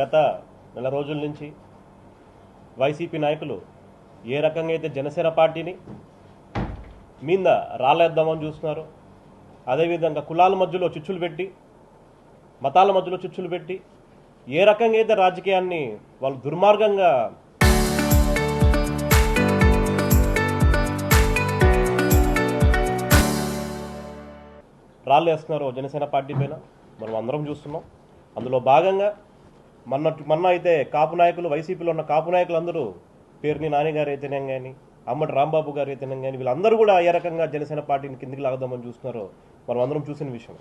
గత నెల రోజుల నుంచి వైసీపీ నాయకులు ఏ రకంగా అయితే జనసేన పార్టీని మీద రాళ్ళేద్దామని చూస్తున్నారు, అదేవిధంగా కులాల మధ్యలో చిచ్చులు పెట్టి, మతాల మధ్యలో చిచ్చులు పెట్టి ఏ రకంగా అయితే రాజకీయాన్ని వాళ్ళు దుర్మార్గంగా రాళ్ళు వేస్తున్నారో జనసేన పార్టీ పైన మనం అందరం చూస్తున్నాం. అందులో భాగంగా మొన్న అయితే కాపు నాయకులు, వైసీపీలో ఉన్న కాపు నాయకులు అందరూ, పేర్ని నాని గారు అయితేనే కానీ, అమ్మటి రాంబాబు గారు అయితేనే కానీ, వీళ్ళందరూ కూడా ఏ రకంగా జనసేన పార్టీని కిందికి లాగదామని చూస్తున్నారో మనం అందరం చూసిన విషయం.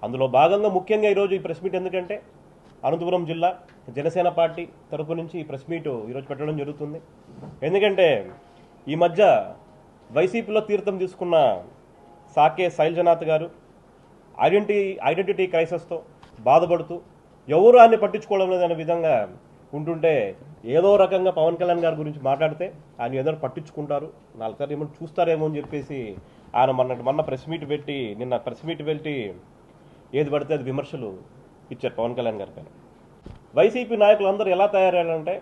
అందులో భాగంగా ముఖ్యంగా ఈరోజు ఈ ప్రెస్ మీట్ ఎందుకంటే అనంతపురం జిల్లా జనసేన పార్టీ తరపు నుంచి ఈ ప్రెస్ మీట్ ఈరోజు పెట్టడం జరుగుతుంది. ఎందుకంటే ఈ మధ్య వైసీపీలో తీర్థం తీసుకున్న సాకే శైలజనాథ్ గారు ఐడెంటిటీ క్రైసిస్తో బాధపడుతూ ఎవరు ఆయన్ని పట్టించుకోవడం లేదనే విధంగా ఉంటుంటే, ఏదో రకంగా పవన్ కళ్యాణ్ గారి గురించి మాట్లాడితే ఆయన ఏదో పట్టించుకుంటారు, నాలుగుసారి ఏమో చూస్తారేమో అని చెప్పేసి ఆయన మొన్న ప్రెస్ మీట్ పెట్టి ఏది పడితే అది విమర్శలు ఇచ్చారు పవన్ కళ్యాణ్ గారి పైన. వైసీపీ నాయకులు అందరూ ఎలా తయారయ్యారంటే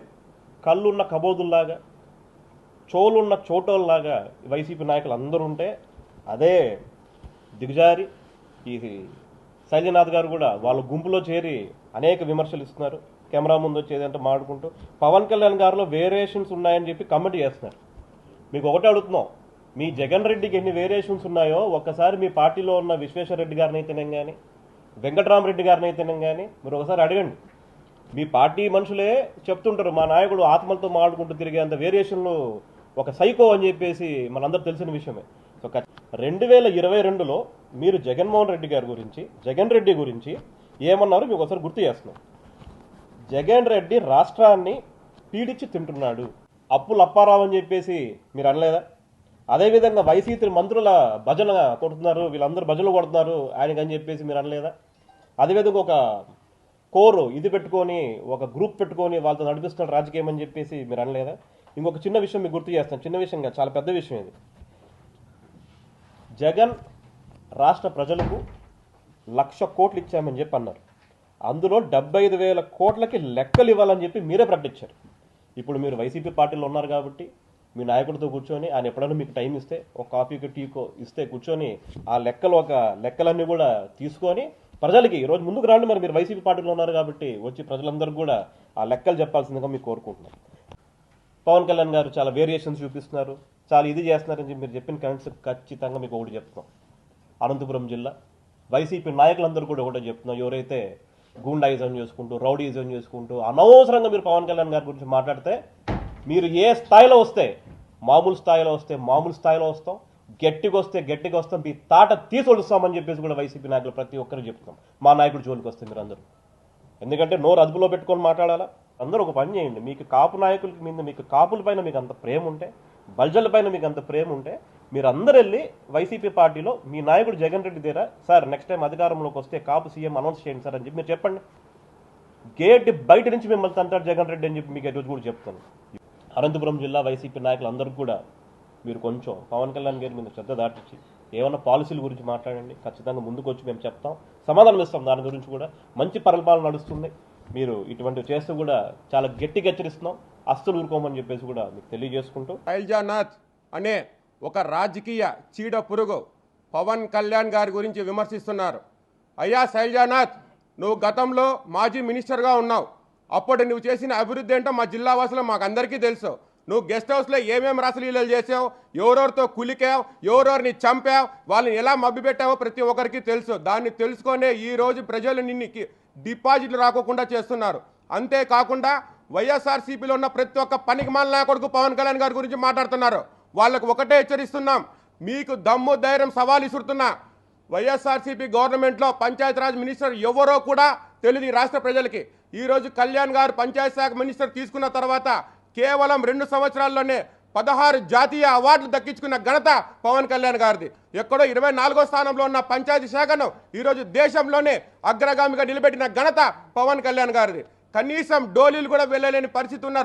కళ్ళున్న కబోదుల్లాగా, చోలున్న చోటోల్లాగా వైసీపీ నాయకులు అందరూ ఉంటే, అదే దిగజారి ఈ శైలజనాథ్ గారు కూడా వాళ్ళ గుంపులో చేరి అనేక విమర్శలు ఇస్తున్నారు. కెమెరా ముందు వచ్చేదంటే మాట్లాడుకుంటూ పవన్ కళ్యాణ్ గారిలో వేరియేషన్స్ ఉన్నాయని చెప్పి కమెంట్ చేస్తున్నారు. మీకు ఒకటే అడుగుతున్నాం, మీ జగన్ రెడ్డికి ఎన్ని వేరియేషన్స్ ఉన్నాయో ఒక్కసారి మీ పార్టీలో ఉన్న విశ్వేశ్వర రెడ్డి గారిని అయితేనే కానీ, వెంకటరామరెడ్డి గారిని అయితేనే కానీ మీరు ఒకసారి అడగండి. మీ పార్టీ మనుషులే చెప్తుంటారు, మా నాయకుడు ఆత్మలతో మాట్లాడుకుంటూ తిరిగేంత వేరియేషన్లు ఒక సైకో అని చెప్పేసి మనందరూ తెలిసిన విషయమే. సో 2022లో మీరు జగన్మోహన్ రెడ్డి గారి గురించి, జగన్ రెడ్డి గురించి ఏమన్నారు మీకు ఒకసారి గుర్తు చేస్తున్నాం. జగన్ రెడ్డి రాష్ట్రాన్ని పీడించి తింటున్నాడు, అప్పులు అప్పారావు అని చెప్పేసి మీరు అనలేదా? అదేవిధంగా వైసీపీ మంత్రుల భజన కొడుతున్నారు, వీళ్ళందరూ భజనలు కొడుతున్నారు ఆయనకి అని చెప్పేసి మీరు అనలేదా? అదేవిధంగా ఒక కోరు ఇది పెట్టుకొని, ఒక గ్రూప్ పెట్టుకొని వాళ్ళతో నడిపిస్తున్న రాజకీయం అని చెప్పేసి మీరు అనలేదా? ఇంకొక చిన్న విషయం మీకు గుర్తు చేస్తాను, చిన్న విషయంగా చాలా పెద్ద విషయం ఇది. జగన్ రాష్ట్ర ప్రజలకు 1,00,000 కోట్లు ఇచ్చామని చెప్పి అన్నారు. అందులో 75,000 కోట్లకి లెక్కలు ఇవ్వాలని చెప్పి మీరే ప్రకటించారు. ఇప్పుడు మీరు వైసీపీ పార్టీలో ఉన్నారు కాబట్టి మీ నాయకుడితో కూర్చొని ఆయన ఎప్పుడైనా మీకు టైం ఇస్తే ఒక కాఫీకో టీకో ఇస్తే కూర్చొని ఆ లెక్కలన్నీ కూడా తీసుకొని ప్రజలకి ఈరోజు ముందుకు రాండి. మరి మీరు వైసీపీ పార్టీలో ఉన్నారు కాబట్టి వచ్చి ప్రజలందరూ కూడా ఆ లెక్కలు చెప్పాల్సిందిగా మీకు కోరుకుంటున్నారు. పవన్ కళ్యాణ్ గారు చాలా వేరియేషన్స్ చూపిస్తున్నారు, చాలా ఇది చేస్తున్నారని చెప్పి మీరు చెప్పిన కమెంట్స్ ఖచ్చితంగా మీకు ఒకటి చెప్తున్నాం. అనంతపురం జిల్లా వైసీపీ నాయకులందరూ కూడా ఒకటే చెప్తున్నాం, ఎవరైతే గూండాయిజం చేసుకుంటూ, రౌడీయిజం చేసుకుంటూ అనవసరంగా మీరు పవన్ కళ్యాణ్ గారి గురించి మాట్లాడితే, మీరు ఏ స్థాయిలో వస్తే మామూలు స్థాయిలో వస్తాం, గట్టిగా వస్తాం, మీ తాట తీసుకొస్తామని చెప్పేసి కూడా వైసీపీ నాయకులు ప్రతి ఒక్కరు చెప్తున్నాం. మా నాయకుడు జోలికి వస్తే మీరు అందరూ, ఎందుకంటే నోరు అదుపులో పెట్టుకొని మాట్లాడాలా. అందరూ ఒక పని చేయండి, మీకు కాపు నాయకుల మీద, మీకు కాపుల పైన మీకు అంత ప్రేమ ఉంటే, బల్జల పైన మీకు అంత ప్రేమ ఉంటే, మీరు అందరూ వెళ్ళి వైసీపీ పార్టీలో మీ నాయకుడు జగన్ రెడ్డి దగ్గర, సార్ నెక్స్ట్ టైం అధికారంలోకి వస్తే కాపు సీఎం అనౌన్స్ చేయండి సార్ అని చెప్పి మీరు చెప్పండి. గేట్ బయట నుంచి మిమ్మల్ని తంటాడు జగన్ రెడ్డి అని చెప్పి మీకు ఈరోజు కూడా చెప్తాను. అనంతపురం జిల్లా వైసీపీ నాయకులు అందరికీ కూడా మీరు కొంచెం పవన్ కళ్యాణ్ గారి మీద శ్రద్ధ దాటించి ఏమన్నా పాలసీల గురించి మాట్లాడండి. ఖచ్చితంగా ముందుకు వచ్చి మేము చెప్తాం, సమాధానం ఇస్తాం. దాని గురించి కూడా మంచి పరిపాలన నడుస్తుంది. మీరు ఇటువంటివి చేస్తూ కూడా చాలా గట్టిగా హెచ్చరిస్తున్నాం, అస్సలు ఊరుకోమని చెప్పేసి కూడా మీకు తెలియజేసుకుంటూ. శైలజనాథ్ అనే ఒక రాజకీయ చీడ పురుగు పవన్ కళ్యాణ్ గారి గురించి విమర్శిస్తున్నారు. అయ్యా శైలజనాథ్, నువ్వు గతంలో మాజీ మినిస్టర్గా ఉన్నావు. అప్పుడు నువ్వు చేసిన అభివృద్ధి ఏంటో మా జిల్లా వాసులు మాకు అందరికీ తెలుసు. నువ్వు గెస్ట్ హౌస్లో ఏమేమి రాసలీలలు చేసావు, ఎవరెవరితో కులికావు, ఎవరెవరిని చంపావు, వాళ్ళని ఎలా మభ్యపెట్టావో ప్రతి ఒక్కరికి తెలుసు. దాన్ని తెలుసుకొనే ఈరోజు ప్రజలు నిన్ను డిపాజిట్లు రాకోకుండా చేస్తున్నారు. అంతేకాకుండా వైఎస్ఆర్సీపీలో ఉన్న ప్రతి ఒక్క పనికిమాలిన నాయకుడికి పవన్ కళ్యాణ్ గారి గురించి మాట్లాడుతున్నారు. వాళ్ళకు ఒకటే హెచ్చరిస్తున్నాం, మీకు దమ్ము ధైర్యం సవాల్ ఇస్తున్నా. వైఎస్ఆర్సీపీ గవర్నమెంట్లో పంచాయతీరాజ్ మినిస్టర్ ఎవరో కూడా తెలియదు ఈ రాష్ట్ర ప్రజలకి. ఈరోజు కళ్యాణ్ గారు పంచాయతీ శాఖ మినిస్టర్ తీసుకున్న తర్వాత కేవలం 2 సంవత్సరాల్లోనే 16 జాతీయ అవార్డులు దక్కించుకున్న ఘనత పవన్ కళ్యాణ్ గారిది. ఎక్కడో 24వ స్థానంలో ఉన్న పంచాయతీ శాఖను ఈరోజు దేశంలోనే అగ్రగామిగా నిలబెట్టిన ఘనత పవన్ కళ్యాణ్ గారిది. కనీసం డోలీలు కూడా వెళ్ళలేని పరిస్థితి ఉన్న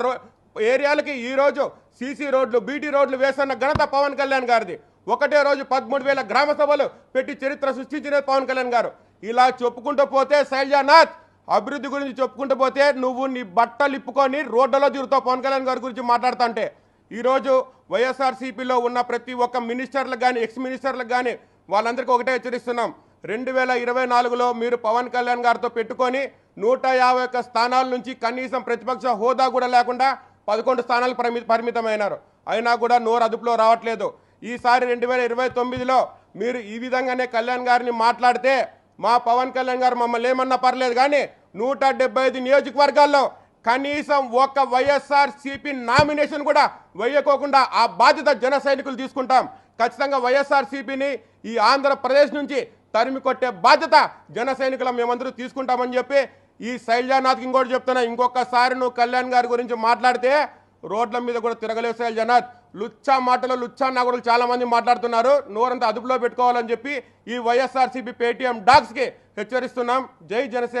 ఏరియాలకి ఈరోజు సీసీ రోడ్లు, బీటీ రోడ్లు వేస్తున్న ఘనత పవన్ కళ్యాణ్ గారిది. ఒకటే రోజు 13,000 గ్రామ సభలు పెట్టి చరిత్ర సృష్టించిన పవన్ కళ్యాణ్ గారు. ఇలా చెప్పుకుంటూ పోతే శైలజనాథ్ అభివృద్ధి గురించి చెప్పుకుంటూ పోతే నువ్వు నీ బట్టలు ఇప్పుకొని రోడ్లలో తిరుగుతావు పవన్ కళ్యాణ్ గారి గురించి మాట్లాడుతుంటే. ఈరోజు వైఎస్ఆర్సీపీలో ఉన్న ప్రతి ఒక్క మినిస్టర్లకు కానీ ఎక్స్ మినిస్టర్లకు కానీ వాళ్ళందరికీ ఒకటే హెచ్చరిస్తున్నాం. 2024లో మీరు పవన్ కళ్యాణ్ గారితో పెట్టుకొని 151 స్థానాల నుంచి కనీసం ప్రతిపక్ష హోదా కూడా లేకుండా 11 స్థానాలు పరిమితమైనారు. అయినా కూడా నోరు అదుపులో రావట్లేదు. ఈసారి 2029లో మీరు ఈ విధంగానే కళ్యాణ్ గారిని మాట్లాడితే మా పవన్ కళ్యాణ్ గారు మమ్మల్ని ఏమన్నా పర్లేదు కానీ 175 నియోజకవర్గాల్లో కనీసం ఒక్క వైఎస్ఆర్సీపీ నామినేషన్ కూడా వేయకోకుండా ఆ బాధ్యత జన సైనికులు తీసుకుంటాం. ఖచ్చితంగా వైఎస్ఆర్సీపీని ఈ ఆంధ్రప్రదేశ్ నుంచి తరిమి కొట్టే బాధ్యత జన సైనికులు మేమందరూ తీసుకుంటామని చెప్పి ఈ శైలజానాథ్కి ఇంకోటి చెప్తున్నా, ఇంకొకసారి నువ్వు కళ్యాణ్ గారి గురించి మాట్లాడితే రోడ్ల మీద కూడా తిరగలేవు శైలజానాథ్. లుచ్చా మాటలు లుచ్చా నాగులు చాలా మంది మాట్లాడుతున్నారు. నోరంతా అదుపులో పెట్టుకోవాలని చెప్పి ఈ వైఎస్ఆర్సీపీ పేటీఎం డాగ్స్కి హెచ్చరిస్తున్నాం. జై జనసేన.